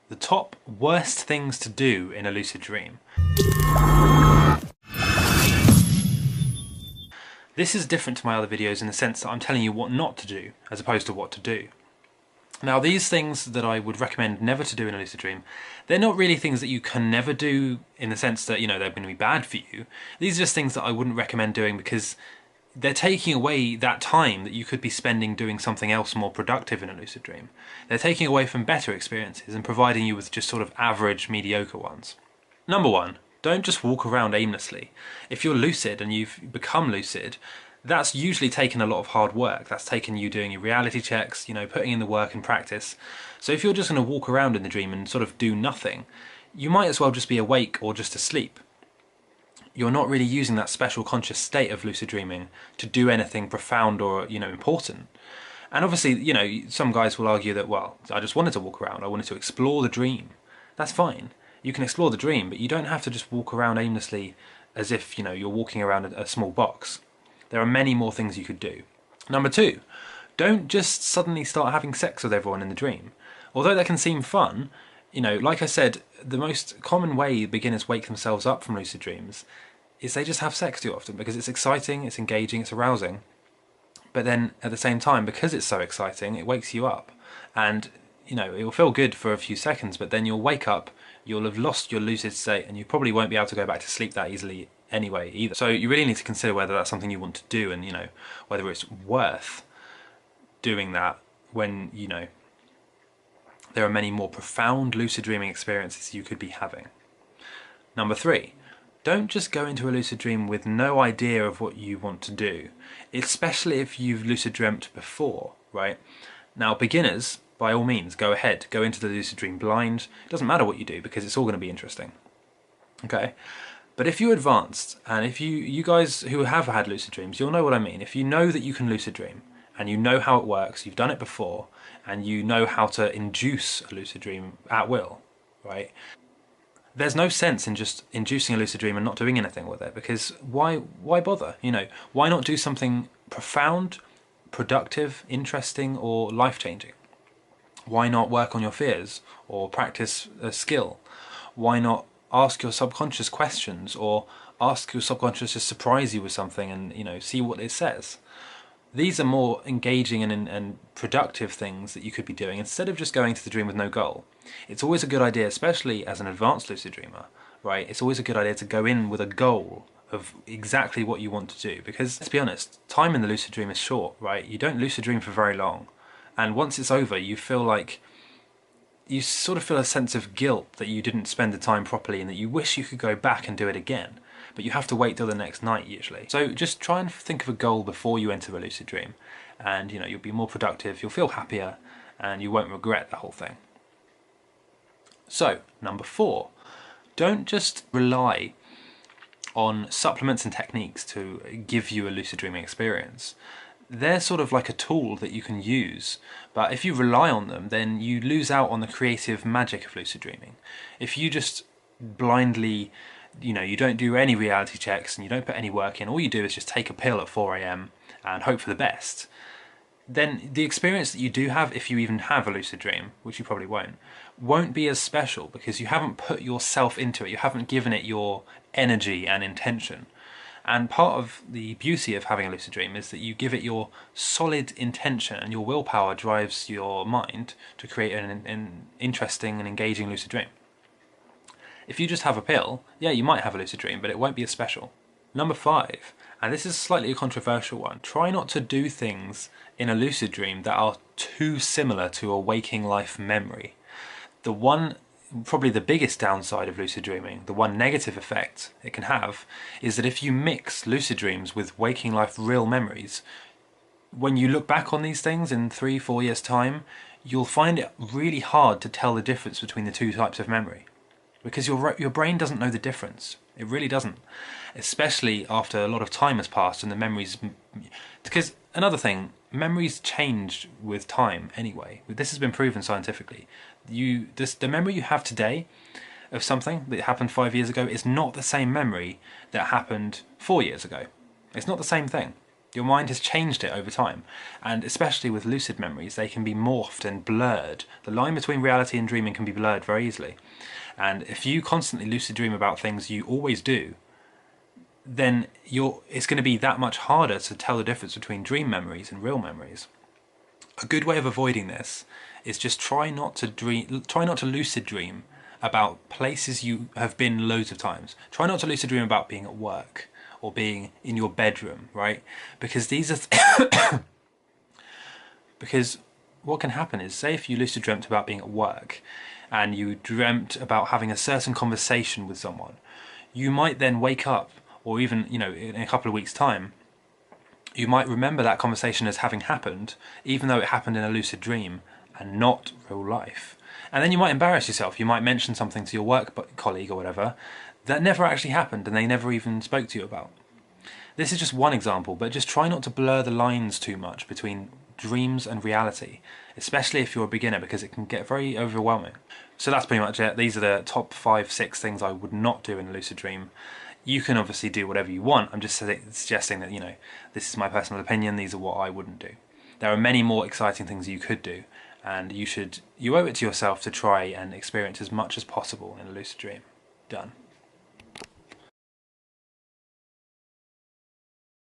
The top worst things to do in a lucid dream. This is different to my other videos in the sense that I'm telling you what not to do as opposed to what to do. Now, these things that I would recommend never to do in a lucid dream, they're not really things that you can never do in the sense that, you know, they're going to be bad for you. These are just things that I wouldn't recommend doing because they're taking away that time that you could be spending doing something else more productive in a lucid dream. They're taking away from better experiences and providing you with just sort of average, mediocre ones. Number one, don't just walk around aimlessly. If you're lucid and you've become lucid, that's usually taken a lot of hard work. That's taken you doing your reality checks, you know, putting in the work and practice. So if you're just going to walk around in the dream and sort of do nothing, you might as well just be awake or just asleep. You're not really using that special conscious state of lucid dreaming to do anything profound or, you know, important. And obviously, you know, some guys will argue that, well, I just wanted to walk around, I wanted to explore the dream. That's fine. You can explore the dream, but you don't have to just walk around aimlessly as if, you know, you're walking around a small box. There are many more things you could do. Number two, don't just suddenly start having sex with everyone in the dream. Although that can seem fun, you know, like I said, the most common way beginners wake themselves up from lucid dreams is they just have sex too often because it's exciting, it's engaging, it's arousing. But then at the same time, because it's so exciting, it wakes you up. And, you know, it will feel good for a few seconds, but then you'll wake up, you'll have lost your lucid state, and you probably won't be able to go back to sleep that easily anyway either. So you really need to consider whether that's something you want to do and, you know, whether it's worth doing that when, you know, there are many more profound lucid dreaming experiences you could be having. Number three, don't just go into a lucid dream with no idea of what you want to do, especially if you've lucid dreamt before, right? Now, beginners, by all means, go ahead, go into the lucid dream blind. It doesn't matter what you do because it's all going to be interesting, okay? But if you're advanced, and if you guys who have had lucid dreams, you'll know what I mean. If you know that you can lucid dream, and you know how it works, you've done it before, and you know how to induce a lucid dream at will, right? There's no sense in just inducing a lucid dream and not doing anything with it, because why bother? You know, why not do something profound, productive, interesting, or life-changing? Why not work on your fears or practice a skill? Why not ask your subconscious questions or ask your subconscious to surprise you with something and, you know, see what it says? These are more engaging and productive things that you could be doing instead of just going to the dream with no goal. It's always a good idea, especially as an advanced lucid dreamer, right? It's always a good idea to go in with a goal of exactly what you want to do, because let's be honest, time in the lucid dream is short, right? You don't lucid dream for very long, and once it's over you feel like you sort of feel a sense of guilt that you didn't spend the time properly and that you wish you could go back and do it again, but you have to wait till the next night usually. So just try and think of a goal before you enter a lucid dream, and, you know, you'll be more productive, you'll feel happier, and you won't regret the whole thing. So, number four, don't just rely on supplements and techniques to give you a lucid dreaming experience. They're sort of like a tool that you can use, but if you rely on them, then you lose out on the creative magic of lucid dreaming. If you just blindly, you know, you don't do any reality checks and you don't put any work in, all you do is just take a pill at 4 AM and hope for the best, then the experience that you do have, if you even have a lucid dream, which you probably won't be as special because you haven't put yourself into it, you haven't given it your energy and intention. And part of the beauty of having a lucid dream is that you give it your solid intention, and your willpower drives your mind to create an interesting and engaging lucid dream. If you just have a pill, yeah, you might have a lucid dream, but it won't be as special. Number five, and this is slightly a controversial one, try not to do things in a lucid dream that are too similar to a waking life memory. Probably the biggest downside of lucid dreaming, the one negative effect it can have, is that if you mix lucid dreams with waking life real memories, when you look back on these things in 3-4 years' time, you'll find it really hard to tell the difference between the two types of memory. Because your brain doesn't know the difference. It really doesn't. Especially after a lot of time has passed and the memories... Because another thing, memories change with time anyway. This has been proven scientifically. The memory you have today of something that happened 5 years ago is not the same memory that happened 4 years ago. It's not the same thing. Your mind has changed it over time, and especially with lucid memories, they can be morphed and blurred. The line between reality and dreaming can be blurred very easily. And if you constantly lucid dream about things you always do, then it's going to be that much harder to tell the difference between dream memories and real memories. A good way of avoiding this is just try not to lucid dream about places you have been loads of times. Try not to lucid dream about being at work or being in your bedroom, right? Because these are because what can happen is, say if you lucid dreamt about being at work and you dreamt about having a certain conversation with someone, you might then wake up, or even, you know, in a couple of weeks' time, you might remember that conversation as having happened, even though it happened in a lucid dream and not real life. And then you might embarrass yourself. You might mention something to your work colleague or whatever that never actually happened and they never even spoke to you about. This is just one example, but just try not to blur the lines too much between dreams and reality, especially if you're a beginner, because it can get very overwhelming. So that's pretty much it. These are the top 5-6 things I would not do in a lucid dream. You can obviously do whatever you want. I'm just suggesting that, you know, this is my personal opinion. These are what I wouldn't do. There are many more exciting things you could do, and you owe it to yourself to try and experience as much as possible in a lucid dream. Done.